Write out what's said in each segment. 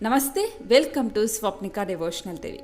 నమస్తే, welcome to Swapnika devotional TV.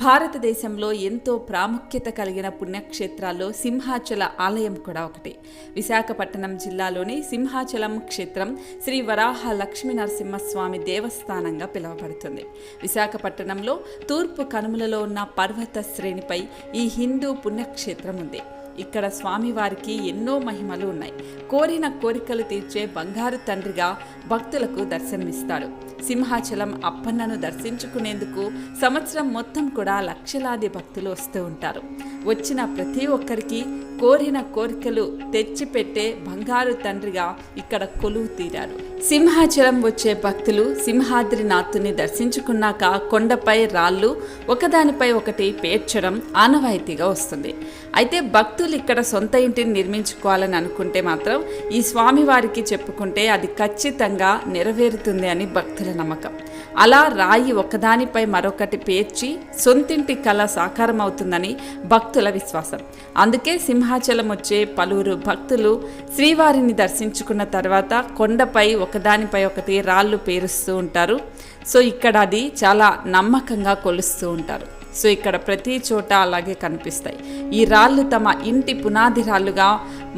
భారతదేశంలో ఎంతో ప్రాముఖ్యత కలిగిన పుణ్యక్షేత్రాల్లో సింహాచల ఆలయం కూడా ఒకటి. విశాఖపట్నం జిల్లాలోని సింహాచలం క్షేత్రం శ్రీ వరాహ లక్ష్మీ నరసింహస్వామి దేవస్థానంగా పిలువబడుతుంది. విశాఖపట్నంలో తూర్పు కనుమలలో ఉన్న పర్వత శ్రేణిపై ఈ హిందూ పుణ్యక్షేత్రం ఉంది. ఇక్కడ స్వామివారికి ఎన్నో మహిమలు ఉన్నాయి. కోరిన కోరికలు తీర్చే బంగారు తండ్రిగా భక్తులకు దర్శనమిస్తాడు. సింహాచలం అప్పన్నను దర్శించుకునేందుకు సంవత్సరం మొత్తం కూడా లక్షలాది భక్తులు వస్తూ ఉంటారు. వచ్చిన ప్రతి ఒక్కరికి కోరిన కోరికలు తెచ్చిపెట్టే బంగారు తండ్రిగా ఇక్కడ కొలువు తీరారు. సింహాచలం వచ్చే భక్తులు సింహాద్రినాథుని దర్శించుకున్నాక కొండపై రాళ్ళు ఒకదానిపై ఒకటి పేర్చడం ఆనవాయితీగా వస్తుంది. అయితే భక్తులు ఇక్కడ సొంత ఇంటిని నిర్మించుకోవాలని అనుకుంటే మాత్రం ఈ స్వామివారికి చెప్పుకుంటే అది ఖచ్చితంగా నెరవేరుతుంది అని భక్తుల నమ్మకం. అలా రాయి ఒకదానిపై మరొకటి పేర్చి సొంతింటి కళ సాకారం అవుతుందని భక్తుల విశ్వాసం. అందుకే సింహాచలం వచ్చే పలువురు భక్తులు శ్రీవారిని దర్శించుకున్న తర్వాత కొండపై ఒకదానిపై ఒకటి రాళ్ళు పేరుస్తూ ఉంటారు. సో ఇక్కడ అది చాలా నమ్మకంగా కొలుస్తూ ఉంటారు. సో ఇక్కడ ప్రతి చోట అలాగే కనిపిస్తాయి. ఈ రాళ్ళు తమ ఇంటి పునాది రాళ్ళుగా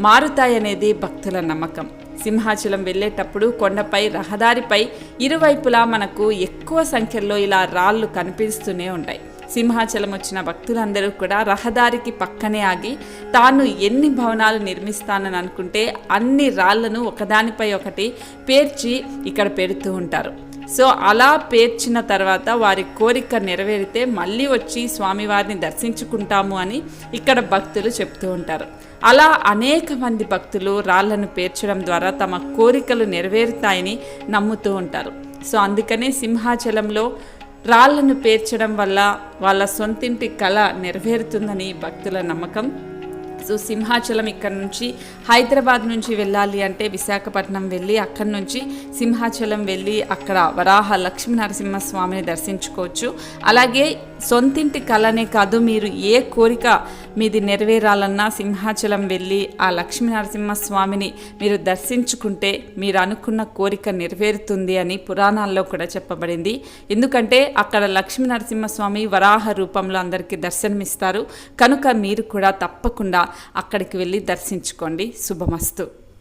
మారుతాయనేది భక్తుల నమ్మకం. సింహాచలం వెళ్ళేటప్పుడు కొండపై రహదారిపై ఇరువైపులా మనకు ఎక్కువ సంఖ్యలో ఇలా రాళ్ళు కనిపిస్తూనే ఉంటాయి. సింహాచలం వచ్చిన భక్తులందరూ కూడా రహదారికి పక్కనే ఆగి తాను ఎన్ని భవనాలు నిర్మిస్తానని అనుకుంటే అన్ని రాళ్లను ఒకదానిపై ఒకటి పేర్చి ఇక్కడ పెడుతూ ఉంటారు. సో అలా పేర్చిన తర్వాత వారి కోరిక నెరవేరితే మళ్ళీ వచ్చి స్వామివారిని దర్శించుకుంటాము అని ఇక్కడ భక్తులు చెప్తూ ఉంటారు. అలా అనేక మంది భక్తులు రాళ్లను పేర్చడం ద్వారా తమ కోరికలు నెరవేరుతాయని నమ్ముతూ ఉంటారు. సో అందుకనే సింహాచలంలో రాళ్లను పేర్చడం వల్ల వాళ్ళ సొంతింటి కళ నెరవేరుతుందని భక్తుల నమ్మకం. సో సింహాచలం ఇక్కడ నుంచి హైదరాబాద్ నుంచి వెళ్ళాలి అంటే విశాఖపట్నం వెళ్ళి అక్కడి నుంచి సింహాచలం వెళ్ళి అక్కడ వరాహ లక్ష్మీ నరసింహస్వామిని దర్శించుకోవచ్చు. అలాగే సొంతింటి కళనే కాదు, మీరు ఏ కోరిక మీది నెరవేరాలన్నా సింహాచలం వెళ్ళి ఆ లక్ష్మీ నరసింహస్వామిని మీరు దర్శించుకుంటే మీరు అనుకున్న కోరిక నెరవేరుతుంది అని పురాణాల్లో కూడా చెప్పబడింది. ఎందుకంటే అక్కడ లక్ష్మీ నరసింహస్వామి వరాహ రూపంలో అందరికీ దర్శనమిస్తారు కనుక మీరు కూడా తప్పకుండా అక్కడికి వెళ్ళి దర్శించుకోండి. శుభమస్తు.